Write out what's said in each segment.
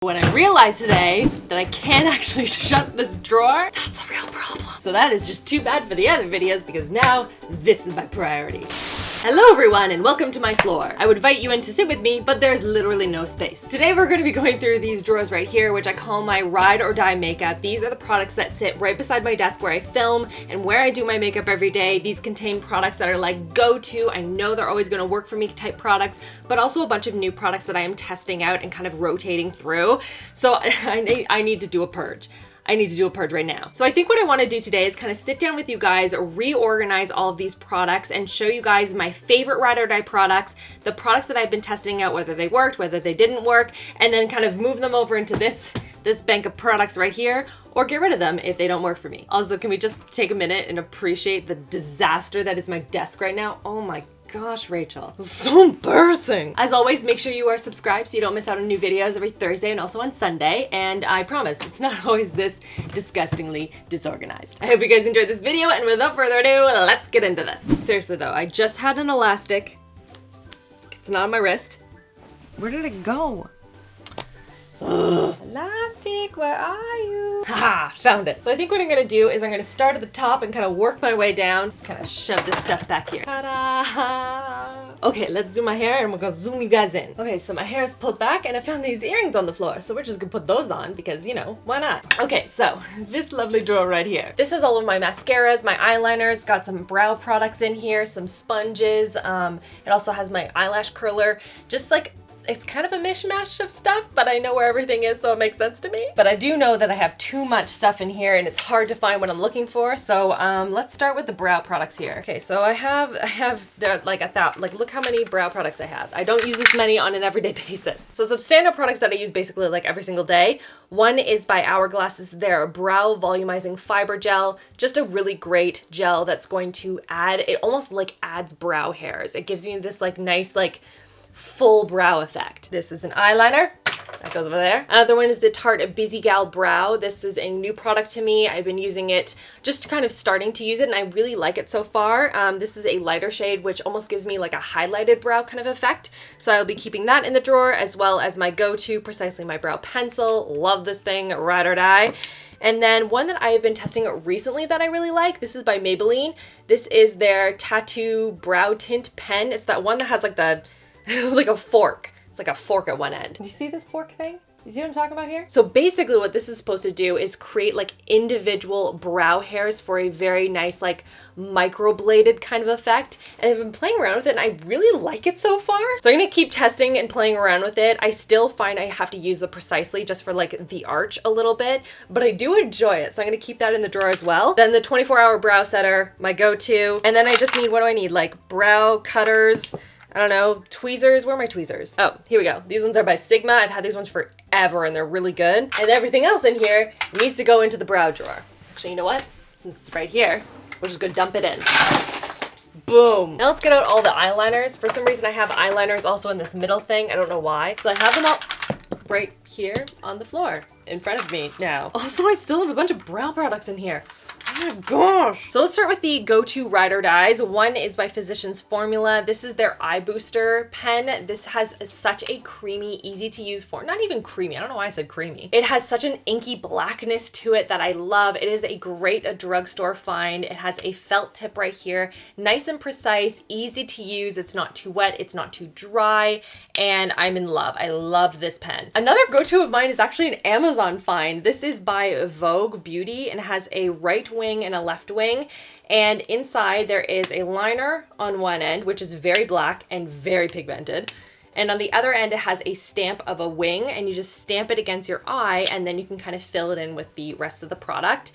When I realized today that I can't actually shut this drawer, that's a real problem. So that is just too bad for the other videos because now this is my priority. Hello everyone and welcome to my floor. I would invite you in to sit with me, but there's literally no space. Today we're going to be going through these drawers right here, which I call my ride or die makeup. These are the products that sit right beside my desk where I film and where I do my makeup every day. These contain products that are like go-to, I know they're always going to work for me type products, but also a bunch of new products that I am testing out and kind of rotating through. So I need to do a purge. I need to do a purge right now. So I think what I want to do today is kind of sit down with you guys, reorganize all of these products and show you guys my favorite ride or die products, the products that I've been testing out, whether they worked, whether they didn't work, and then kind of move them over into this bank of products right here, or get rid of them if they don't work for me. Also, can we just take a minute and appreciate the disaster that is my desk right now? Oh my gosh, Rachel, it's so embarrassing. As always, make sure you are subscribed so you don't miss out on new videos every Thursday and also on Sunday. And I promise, it's not always this disgustingly disorganized. I hope you guys enjoyed this video, and without further ado, let's get into this. Seriously though, I just had an elastic. It's not on my wrist. Where did it go? Ugh. Elastic, where are you? Haha, found it. So I think what I'm gonna do is I'm gonna start at the top and kind of work my way down. Just kind of shove this stuff back here. Ta-da! Okay, let's do my hair and we're gonna zoom you guys in. Okay, so my hair is pulled back and I found these earrings on the floor. So we're just gonna put those on because, you know, why not? Okay, so this lovely drawer right here. This is all of my mascaras, my eyeliners, got some brow products in here, some sponges. It also has my eyelash curler, just like it's kind of a mishmash of stuff, but I know where everything is, so it makes sense to me. But I do know that I have too much stuff in here and it's hard to find what I'm looking for. So let's start with the brow products here. Okay, so I have there like look how many brow products I have. I don't use this many on an everyday basis. So some standout products that I use basically like every single day. One is by Hourglass. This is their brow volumizing fiber gel. Just a really great gel that's going to add, it almost like adds brow hairs. It gives you this like nice like full brow effect. This is an eyeliner that goes over there. Another one is the Tarte Busy Gal Brow. This is a new product to me. I've been using it, just kind of starting to use it, and I really like it so far. This is a lighter shade, which almost gives me like a highlighted brow kind of effect. So I'll be keeping that in the drawer, as well as my go-to, precisely my brow pencil. Love this thing, ride or die. And then one that I have been testing recently that I really like, this is by Maybelline. This is their Tattoo Brow Tint Pen. It's that one that has like the it's like a fork. It's like a fork at one end. Do you see this fork thing? You see what I'm talking about here? So basically what this is supposed to do is create like individual brow hairs for a very nice like microbladed kind of effect. And I've been playing around with it and I really like it so far. So I'm gonna keep testing and playing around with it. I still find I have to use it precisely just for like the arch a little bit, but I do enjoy it. So I'm gonna keep that in the drawer as well. Then the 24-hour brow setter, my go-to. And then I just need, what do I need? Like brow cutters, I don't know, tweezers. Where are my tweezers? Oh, here we go. These ones are by Sigma. I've had these ones forever and they're really good. And everything else in here needs to go into the brow drawer. Actually, you know what? Since it's right here, we're just gonna dump it in. Boom. Now let's get out all the eyeliners. For some reason I have eyeliners also in this middle thing. I don't know why. So I have them all right here on the floor in front of me now. Also, I still have a bunch of brow products in here. Oh my gosh. So let's start with the go-to ride or dies. One is by Physicians Formula. This is their eye booster pen. This has such a creamy, easy to use form. Not even creamy. I don't know why I said creamy. It has such an inky blackness to it that I love. It is a great drugstore find. It has a felt tip right here. Nice and precise, easy to use. It's not too wet. It's not too dry. And I'm in love. I love this pen. Another go-to of mine is actually an Amazon find. This is by Vogue Beauty and has a right wing and a left wing, and inside there is a liner on one end, which is very black and very pigmented, and on the other end it has a stamp of a wing, and you just stamp it against your eye and then you can kind of fill it in with the rest of the product.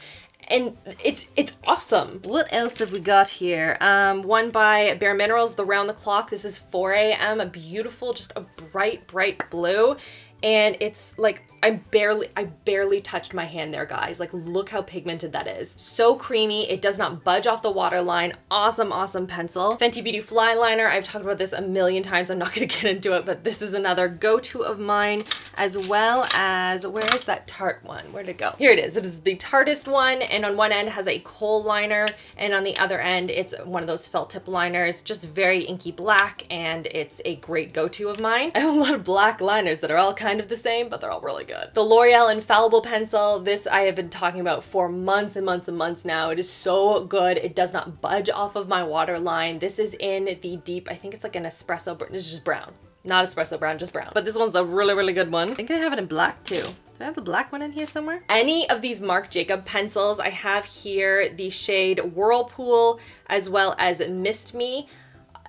And it's awesome. What else have we got here? One by Bareminerals, the Round the Clock. This is 4 a.m. A beautiful, just a bright blue. And it's like, I barely touched my hand there, guys. Like, look how pigmented that is. So creamy. It does not budge off the waterline. Awesome, awesome pencil. Fenty Beauty Fly Liner. I've talked about this a million times. I'm not gonna get into it, but this is another go-to of mine, as well as, where is that Tarte one? Where'd it go? Here it is. It is the Tartest one, and on one end has a kohl liner, and on the other end, it's one of those felt tip liners, just very inky black, and it's a great go-to of mine. I have a lot of black liners that are all kind of the same, but they're all really good. good. The L'Oreal Infallible pencil, this I have been talking about for months and months and months now. It is so good. It does not budge off of my waterline. This is in the deep, I think it's like an espresso, it's just brown. Not espresso brown, just brown. But this one's a really, really good one. I think I have it in black too. Do I have the black one in here somewhere? Any of these Marc Jacob pencils, I have here the shade Whirlpool as well as Mist Me.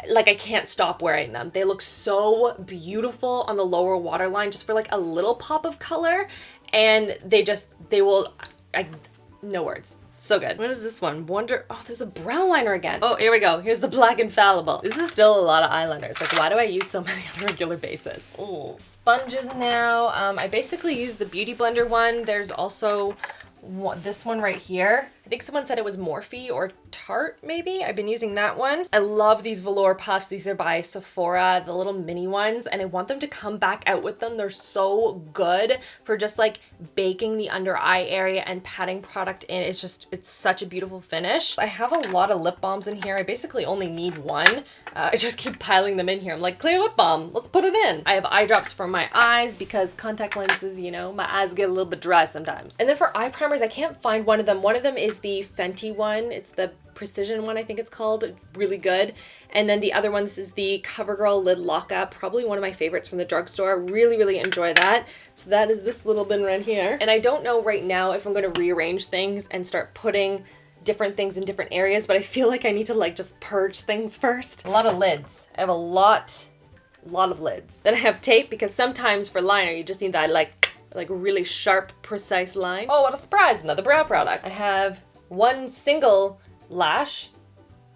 Like, I can't stop wearing them. They look so beautiful on the lower waterline just for like a little pop of color. And no words. So good. What is this one? Oh, there's a brown liner again. Oh, here we go. Here's the black Infallible. This is still a lot of eyeliners. Like, why do I use so many on a regular basis? Oh, sponges now. I basically use the Beauty Blender one. There's also this one right here. I think someone said it was Morphe or Tarte, maybe. I've been using that one. I love these velour puffs. These are by Sephora, the little mini ones, and I want them to come back out with them. They're so good for just like baking the under eye area and patting product in. It's such a beautiful finish. I have a lot of lip balms in here. I basically only need one. I just keep piling them in here. I'm like, clear lip balm, let's put it in. I have eye drops for my eyes because contact lenses, you know, my eyes get a little bit dry sometimes. And then for eye primers, I can't find one of them. One of them is the Fenty one. It's the Precision one, I think it's called. Really good. And then the other one, this is the CoverGirl Lid Lockup. Probably one of my favorites from the drugstore. Really, really enjoy that. So that is this little bin right here. And I don't know right now if I'm going to rearrange things and start putting different things in different areas, but I feel like I need to like just purge things first. A lot of lids. I have a lot of lids. Then I have tape because sometimes for liner, you just need that like really sharp, precise line. Oh, what a surprise, another brow product. I have one single lash.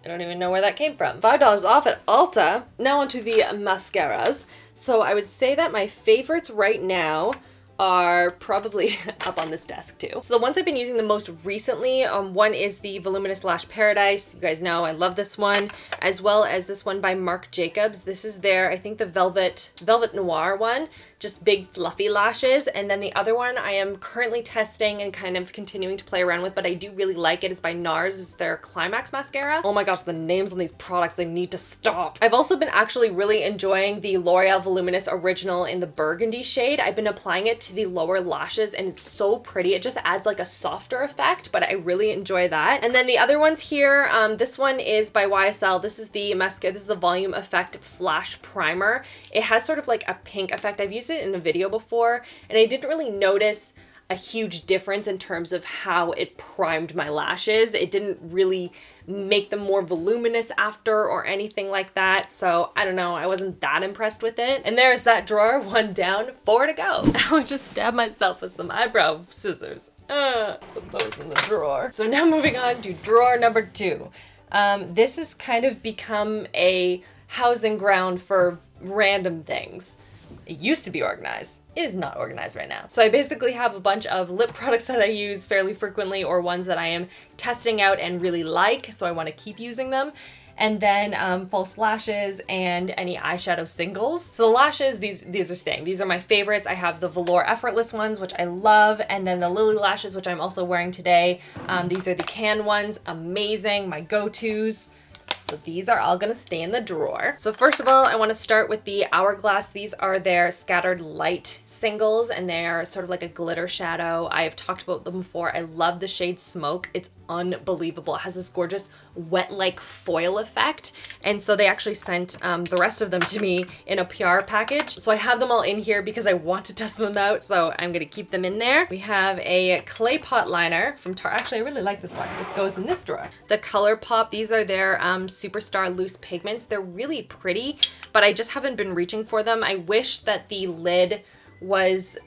I don't even know where that came from. $5 off at Ulta. Now onto the mascaras. So I would say that my favorites right now are probably up on this desk too. So the ones I've been using the most recently, one is the Voluminous Lash Paradise. You guys know I love this one, as well as this one by Marc Jacobs. This is their, I think the Velvet Noir one, just big fluffy lashes. And then the other one I am currently testing and kind of continuing to play around with, but I do really like it. It's by Nars. It's their Climax mascara. Oh my gosh, the names on these products, they need to stop. I've also been actually really enjoying the L'Oreal Voluminous Original in the burgundy shade. I've been applying it to the lower lashes and it's so pretty. It just adds like a softer effect, but I really enjoy that. And then the other ones here, this one is by YSL. This is the mascara. This is the Volume Effect Flash Primer. It has sort of like a pink effect. I've used it in a video before and I didn't really notice a huge difference in terms of how it primed my lashes. It didn't really make them more voluminous after or anything like that. So I don't know, I wasn't that impressed with it. And there's that drawer, one down, 4 to go. I would just stab myself with some eyebrow scissors. Put those in the drawer. So now moving on to drawer number 2. This has kind of become a housing ground for random things. It used to be organized. It is not organized right now. So I basically have a bunch of lip products that I use fairly frequently or ones that I am testing out and really like, so I want to keep using them. And then false lashes and any eyeshadow singles. So the lashes, these are staying. These are my favorites. I have the Velour Effortless ones, which I love, and then the Lily lashes, which I'm also wearing today. These are the can ones. Amazing, my go-tos. So these are all gonna stay in the drawer. So first of all, I wanna start with the Hourglass. These are their Scattered Light singles and they're sort of like a glitter shadow. I've talked about them before. I love the shade Smoke. It's unbelievable. It has this gorgeous wet-like foil effect. And so they actually sent the rest of them to me in a PR package. So I have them all in here because I want to test them out. So I'm gonna keep them in there. We have a clay pot liner from Terra. Actually, I really like this one. This goes in this drawer. The ColourPop, these are their Superstar Loose Pigments. They're really pretty, but I just haven't been reaching for them. I wish that the lid was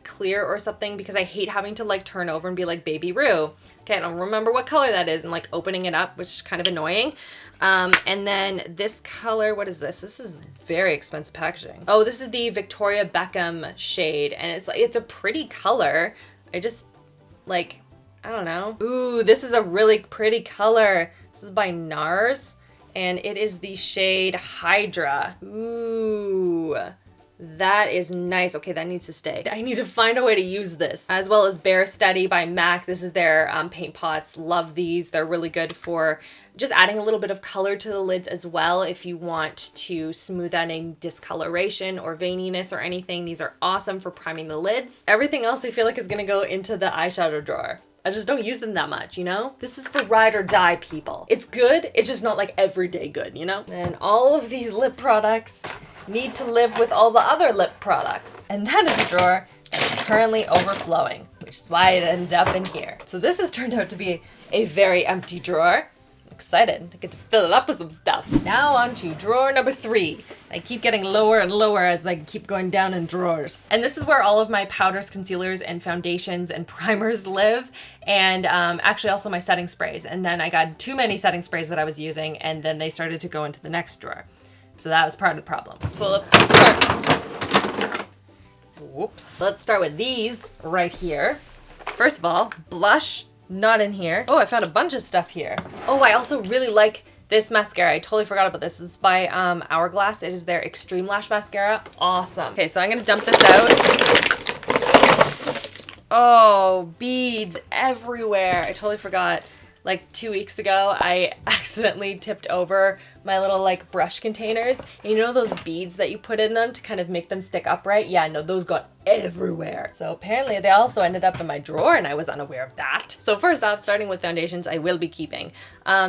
clear or something because I hate having to like turn over and be like, Baby Roo. Okay, I don't remember what color that is and like opening it up, which is kind of annoying. And then this color, what is this? This is very expensive packaging. Oh, this is the Victoria Beckham shade and it's a pretty color. I just like, I don't know. Ooh, this is a really pretty color. This is by Nars, and it is the shade Hydra. Ooh, That is nice. Okay, that needs to stay. I need to find a way to use this. As well as Bare Steady by MAC. This is their paint pots. Love these. They're really good for just adding a little bit of color to the lids as well if you want to smooth out any discoloration or veininess or anything. These are awesome for priming the lids. Everything else I feel like is gonna go into the eyeshadow drawer. I just don't use them that much, you know? This is for ride or die people. It's good, it's just not like everyday good, you know? And all of these lip products need to live with all the other lip products. And that is a drawer that's currently overflowing, which is why it ended up in here. So this has turned out to be a very empty drawer. I'm excited, I get to fill it up with some stuff. Now on to drawer number 3. I keep getting lower and lower as I keep going down in drawers. And this is where all of my powders, concealers, and foundations and primers live. And actually also my setting sprays. And then I got too many setting sprays that I was using, and then they started to go into the next drawer. So that was part of the problem. So let's start. Whoops. Let's start with these right here. First of all, blush, not in here. Oh, I found a bunch of stuff here. Oh, I also really like this mascara. I totally forgot about this. This is by Hourglass. It is their Extreme Lash Mascara. Awesome. Okay, so I'm gonna dump this out. Oh, beads everywhere. I totally forgot. Like 2 weeks ago, I accidentally tipped over my little like brush containers. And you know those beads that you put in them to kind of make them stick upright? Yeah, no, those got everywhere. So apparently they also ended up in my drawer and I was unaware of that. So first off, starting with foundations, I will be keeping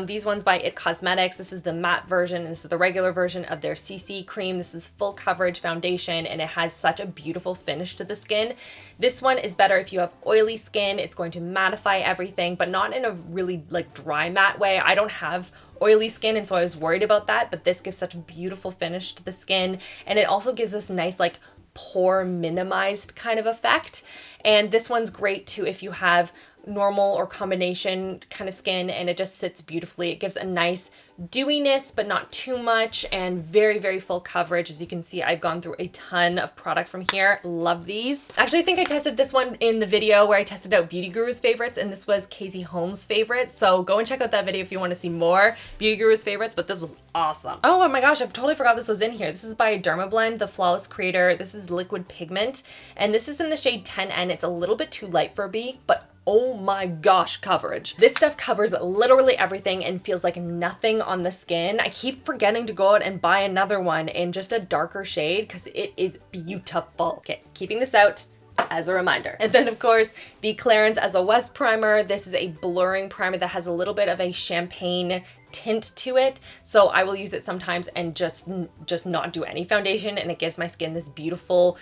these ones by IT Cosmetics. This is the matte version and this is the regular version of their CC cream. This is full coverage foundation and it has such a beautiful finish to the skin. This one is better if you have oily skin. It's going to mattify everything, but not in a really like dry matte way. I don't have oily skin and so I was worried about that, but this gives such a beautiful finish to the skin and it also gives this nice like pore minimized kind of effect. And this one's great too if you have normal or combination kind of skin and it just sits beautifully. It gives a nice dewiness but not too much and very, very full coverage. As you can see, I've gone through a ton of product from here. Love these. Actually, I think I tested this one in the video where I tested out Beauty Guru's favorites and this was Casey Holmes' favorites. So go and check out that video if you want to see more Beauty Guru's favorites, but this was awesome. Oh my gosh, I totally forgot this was in here. This is by Dermablend, the Flawless Creator. This is liquid pigment and this is in the shade 10N. It's a little bit too light for me, but oh my gosh, coverage. This stuff covers literally everything and feels like nothing on the skin. I keep forgetting to go out and buy another one in just a darker shade because it is beautiful. Okay, keeping this out as a reminder. And then of course, the Clarins as a West primer. This is a blurring primer that has a little bit of a champagne tint to it. So I will use it sometimes and just not do any foundation and it gives my skin this beautiful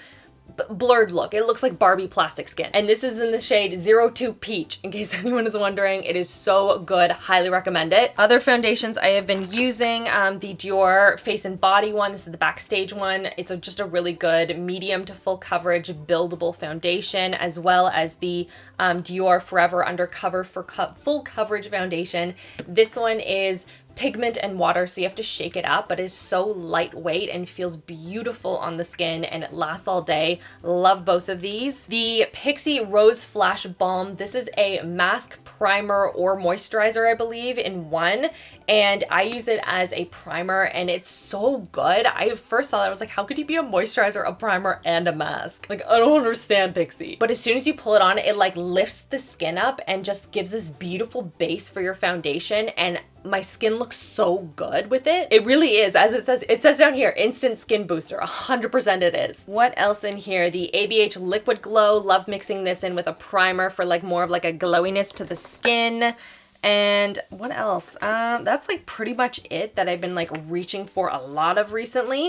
blurred look. It looks like Barbie plastic skin. And this is in the shade 02 Peach, in case anyone is wondering. It is so good. Highly recommend it. Other foundations I have been using, the Dior Face and Body one. This is the Backstage one. It's just a really good medium to full coverage buildable foundation, as well as the Dior Forever Undercover for full coverage foundation. This one is pigment and water, so you have to shake it up, but it's so lightweight and feels beautiful on the skin and it lasts all day. Love both of these. The Pixie Rose Flash Balm. This is a mask, primer, or moisturizer, I believe, in one. And I use it as a primer and it's so good. I first saw that, I was like, how could you be a moisturizer, a primer, and a mask? Like, I don't understand Pixie. But as soon as you pull it on, it like lifts the skin up and just gives this beautiful base for your foundation. And my skin looks so good with it. It really is, as it says down here, instant skin booster. 100% it is. What else in here? The ABH Liquid Glow. Love mixing this in with a primer for like more of like a glowiness to the skin. And what else? That's like pretty much it that I've been like reaching for a lot of recently.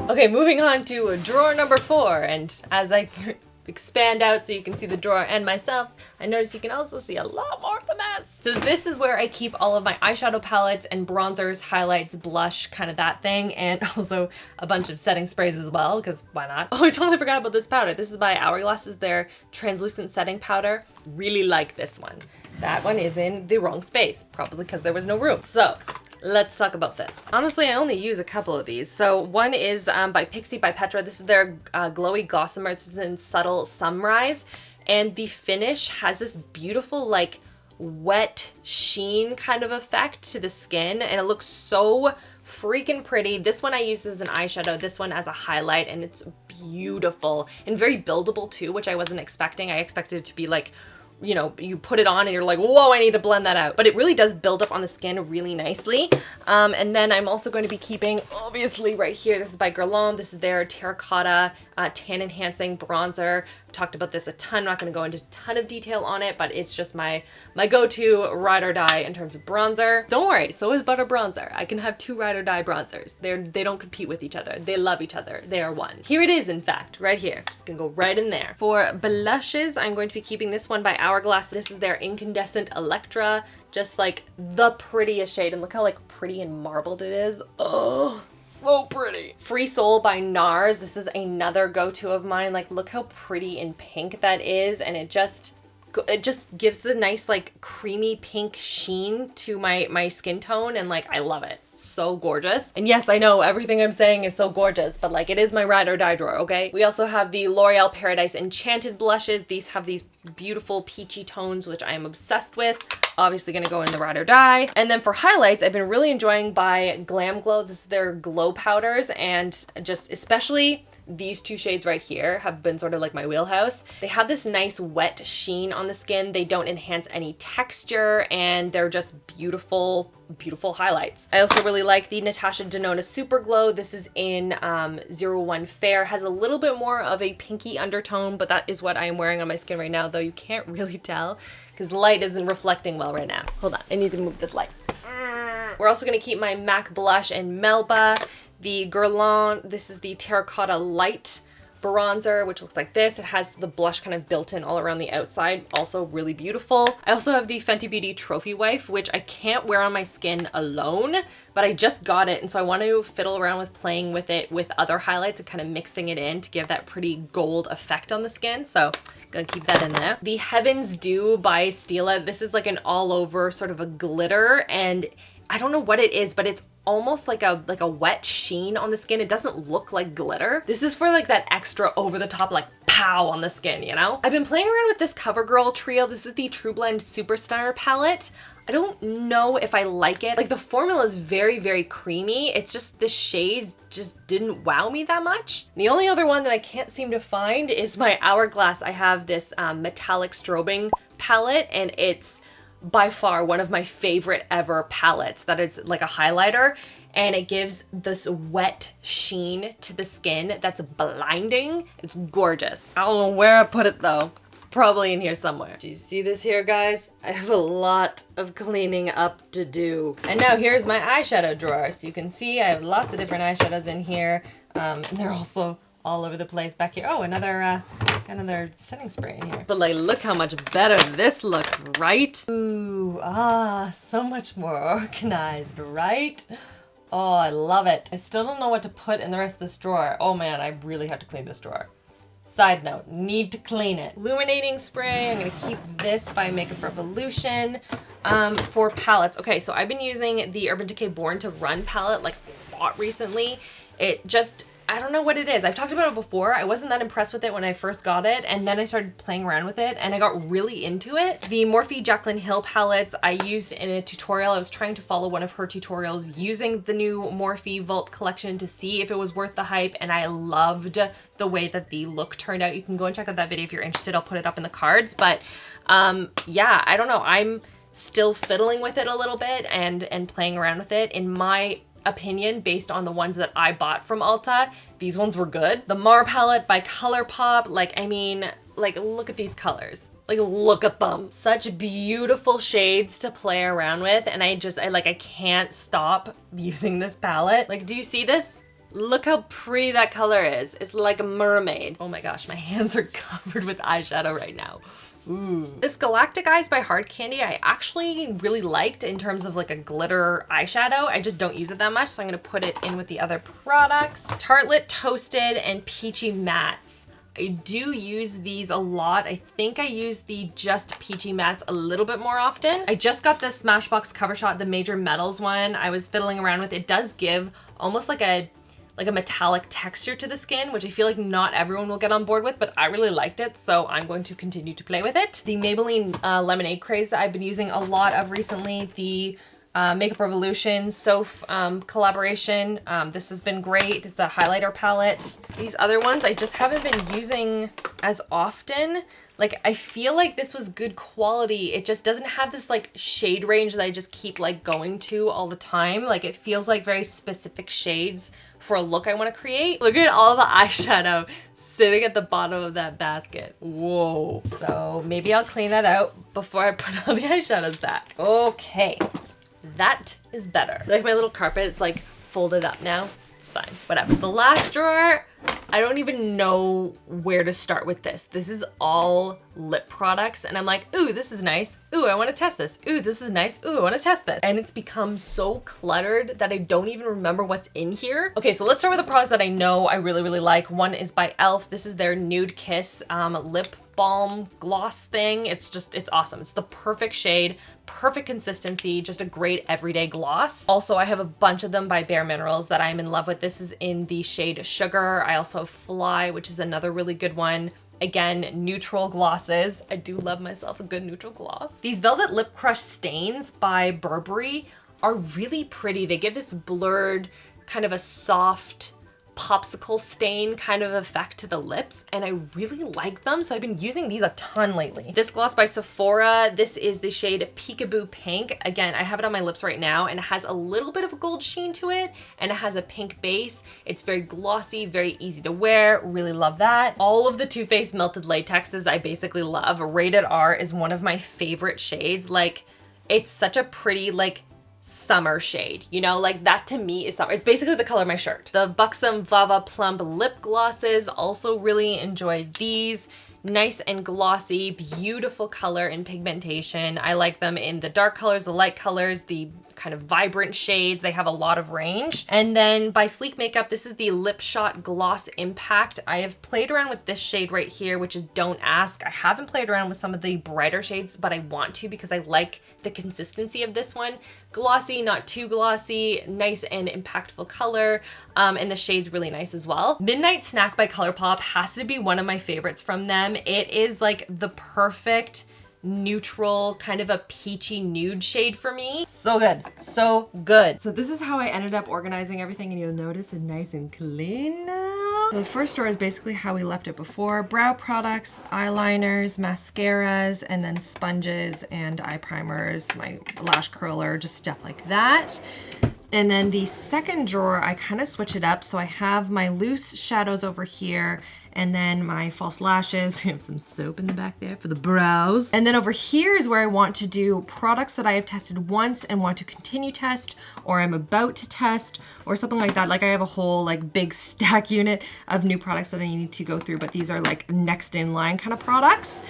Okay, moving on to drawer number 4. And as I expand out so you can see the drawer and myself, I noticed you can also see a lot more of the mess. So this is where I keep all of my eyeshadow palettes and bronzers, highlights, blush, kind of that thing, and also a bunch of setting sprays as well, because why not? Oh, I totally forgot about this powder. This is by Hourglass. This is their translucent setting powder. Really like this one. That one is in the wrong space, probably because there was no room. So let's talk about this. Honestly, I only use a couple of these. So one is by Pixie by Petra. This is their glowy gossamer. This is in Subtle Sunrise. And the finish has this beautiful like wet sheen kind of effect to the skin, and it looks so freaking pretty. This one I use as an eyeshadow, this one as a highlight, and it's beautiful and very buildable too, which I wasn't expecting. I expected it to be like, you know, you put it on and you're like, whoa, I need to blend that out. But it really does build up on the skin really nicely. And then I'm also going to be keeping, obviously right here, this is by Guerlain. This is their Terracotta tan enhancing bronzer. I've talked about this a ton. I'm not going to go into a ton of detail on it, but it's just my go-to ride or die in terms of bronzer. Don't worry, so is butter bronzer. I can have two ride or die bronzers. They don't compete with each other. They love each other. They are one. Here it is, in fact, right here. Just gonna go right in there. For blushes, I'm going to be keeping this one by Hourglass. This is their Incandescent Electra. Just like the prettiest shade, and look how like pretty and marbled it is. Oh, so pretty. Free Soul by Nars. This is another go-to of mine. Like, look how pretty and pink that is, and it just gives the nice like creamy pink sheen to my skin tone, and like I love it. So gorgeous. And yes, I know everything I'm saying is so gorgeous, but like it is my ride or die drawer, okay? We also have the L'Oreal Paradise Enchanted blushes. These have these beautiful peachy tones, which I am obsessed with. Obviously gonna go in the ride or die. And then for highlights, I've been really enjoying by Glam Glow. This is their glow powders, and just especially these two shades right here have been sort of like my wheelhouse. They have this nice wet sheen on the skin. They don't enhance any texture, and they're just beautiful, beautiful highlights. I also really like the Natasha Denona Super Glow. This is in 01 Fair. Has a little bit more of a pinky undertone, but that is what I am wearing on my skin right now, though you can't really tell because the light isn't reflecting well right now. Hold on, I need to move this light. We're also gonna keep my MAC blush and Melba. The Guerlain, this is the Terracotta Light bronzer, which looks like this. It has the blush kind of built in all around the outside. Also really beautiful. I also have the Fenty Beauty Trophy Wife, which I can't wear on my skin alone, but I just got it. And so I want to fiddle around with playing with it with other highlights and kind of mixing it in to give that pretty gold effect on the skin. So gonna keep that in there. The Heaven's Dew by Stila. This is like an all over sort of a glitter, and I don't know what it is, but it's almost like a wet sheen on the skin. It doesn't look like glitter. This is for like that extra over the top like pow on the skin, you know? I've been playing around with this CoverGirl trio. This is the True Blend Super Stunner palette. I don't know if I like it. Like the formula is very, very creamy. It's just the shades just didn't wow me that much. The only other one that I can't seem to find is my Hourglass. I have this metallic strobing palette, and it's by far one of my favorite ever palettes. That is like a highlighter, and it gives this wet sheen to the skin that's blinding. It's gorgeous. I don't know where I put it though. It's probably in here somewhere. Do you see this here, guys? I have a lot of cleaning up to do. And now here's my eyeshadow drawer. So you can see I have lots of different eyeshadows in here. And they're also all over the place back here. Oh, another setting spray in here. But like, look how much better this looks, right? Ooh, so much more organized, right? Oh, I love it. I still don't know what to put in the rest of this drawer. Oh man, I really have to clean this drawer. Side note, need to clean it. Illuminating spray, I'm gonna keep this by Makeup Revolution. For palettes, okay, so I've been using the Urban Decay Born to Run palette like a lot recently. It just, I don't know what it is. I've talked about it before. I wasn't that impressed with it when I first got it, and then I started playing around with it and I got really into it. The Morphe Jaclyn Hill palettes I used in a tutorial. I was trying to follow one of her tutorials using the new Morphe Vault collection to see if it was worth the hype, and I loved the way that the look turned out. You can go and check out that video if you're interested. I'll put it up in the cards, but yeah, I don't know. I'm still fiddling with it a little bit and playing around with it. In my opinion, based on the ones that I bought from Ulta, these ones were good. The Mar palette by ColourPop, like, I mean, like, look at these colors. Like, look at them. Such beautiful shades to play around with, and I can't stop using this palette. Like, do you see this? Look how pretty that color is. It's like a mermaid. Oh my gosh, my hands are covered with eyeshadow right now. Ooh. This Galactic Eyes by Hard Candy I actually really liked in terms of like a glitter eyeshadow. I just don't use it that much, so I'm gonna put it in with the other products. Tartelette Toasted and Peachy Mattes. I do use these a lot. I think I use the Just Peachy Mattes a little bit more often. I just got the Smashbox Cover Shot, the Major Metals one. I was fiddling around with it. It does give almost like a like a metallic texture to the skin, which I feel like not everyone will get on board with, but I really liked it, so I'm going to continue to play with it. The Maybelline Lemonade Craze that I've been using a lot of recently, the Makeup Revolution Soph collaboration. This has been great. It's a highlighter palette. These other ones I just haven't been using as often. Like, I feel like this was good quality. It just doesn't have this like shade range that I just keep like going to all the time. Like, it feels like very specific shades for a look I want to create. Look at all the eyeshadow sitting at the bottom of that basket. Whoa. So maybe I'll clean that out before I put all the eyeshadows back. Okay, that is better. Like my little carpet, it's like folded up now. It's fine, whatever. The last drawer, I don't even know where to start with this. This is all lip products and I'm like, ooh, this is nice. Ooh, I wanna test this. Ooh, this is nice. Ooh, I wanna test this. And it's become so cluttered that I don't even remember what's in here. Okay, so let's start with the products that I know I really, really like. One is by e.l.f. This is their Nude Kiss lip balm gloss thing. It's awesome. It's the perfect shade, perfect consistency, just a great everyday gloss. Also, I have a bunch of them by Bareminerals that I'm in love with. This is in the shade Sugar. I also have Fly, which is another really good one. Again, neutral glosses. I do love myself a good neutral gloss. These Velvet Lip Crush stains by Burberry are really pretty. They give this blurred, kind of a soft, popsicle stain kind of effect to the lips, and I really like them, so I've been using these a ton lately. This gloss by Sephora, this is the shade Peekaboo Pink. Again, I have it on my lips right now, and it has a little bit of a gold sheen to it, and it has a pink base. It's very glossy, very easy to wear, really love that. All of the Too Faced Melted Latexes I basically love. Rated R is one of my favorite shades. Like, it's such a pretty, like, summer shade, you know, like that to me is summer. It's basically the color of my shirt. The Buxom Vava Plump lip glosses, also really enjoyed these. Nice and glossy, beautiful color and pigmentation. I like them in the dark colors, the light colors, the kind of vibrant shades. They have a lot of range. And then by Sleek Makeup, this is the Lip Shot Gloss Impact. I have played around with this shade right here, which is Don't Ask. I haven't played around with some of the brighter shades, but I want to because I like the consistency of this one. Glossy, not too glossy, nice and impactful color, and the shade's really nice as well. Midnight Snack by ColourPop has to be one of my favorites from them. It is like the perfect neutral, kind of a peachy nude shade for me. So good, so good. So this is how I ended up organizing everything, and you'll notice it's nice and clean now. The first drawer is basically how we left it before. Brow products, eyeliners, mascaras, and then sponges and eye primers, my lash curler, just stuff like that. And then the second drawer, I kind of switch it up. So I have my loose shadows over here, and then my false lashes. I have some soap in the back there for the brows. And then over here is where I want to do products that I have tested once and want to continue test, or I'm about to test, or something like that. Like I have a whole like big stack unit of new products that I need to go through, but these are like next in line kind of products.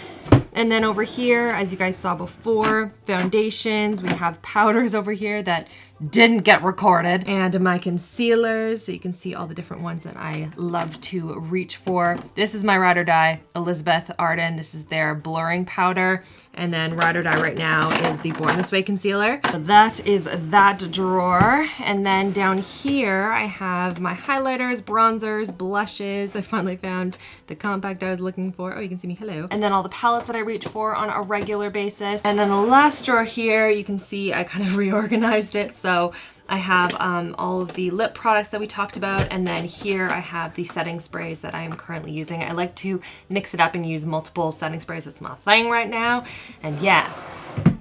And then over here, as you guys saw before, foundations. We have powders over here that didn't get recorded, and my concealers, so you can see all the different ones that I love to reach for. This is my Ride or Die Elizabeth Arden. This is their blurring powder, and then Ride or Die right now is the Born This Way concealer. So that is that drawer. And then down here I have my highlighters, bronzers, blushes. I finally found the compact I was looking for. Oh, you can see me, hello. And then all the palettes that I reach for on a regular basis. And then the last drawer here, you can see I kind of reorganized it. So I have all of the lip products that we talked about, and then here I have the setting sprays that I am currently using. I like to mix it up and use multiple setting sprays. That's my thing right now. And yeah,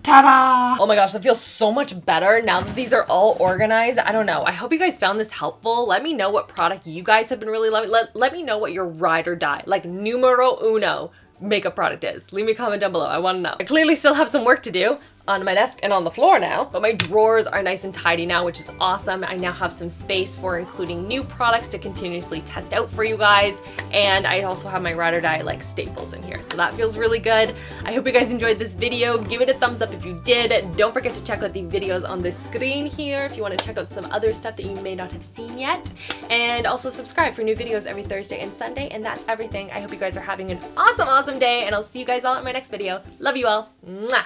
ta-da! Oh my gosh, that feels so much better now that these are all organized. I don't know. I hope you guys found this helpful. Let me know what product you guys have been really loving. Let me know what your ride or die, like numero uno makeup product is. Leave me a comment down below. I want to know. I clearly still have some work to do on my desk and on the floor now, but my drawers are nice and tidy now, which is awesome. I now have some space for including new products to continuously test out for you guys, and I also have my ride or die like staples in here, so that feels really good. I hope you guys enjoyed this video. Give it a thumbs up if you did. Don't forget to check out the videos on the screen here if you want to check out some other stuff that you may not have seen yet, and also subscribe for new videos every Thursday and Sunday. And that's everything. I hope you guys are having an awesome day, and I'll see you guys all in my next video. Love you all. Mwah!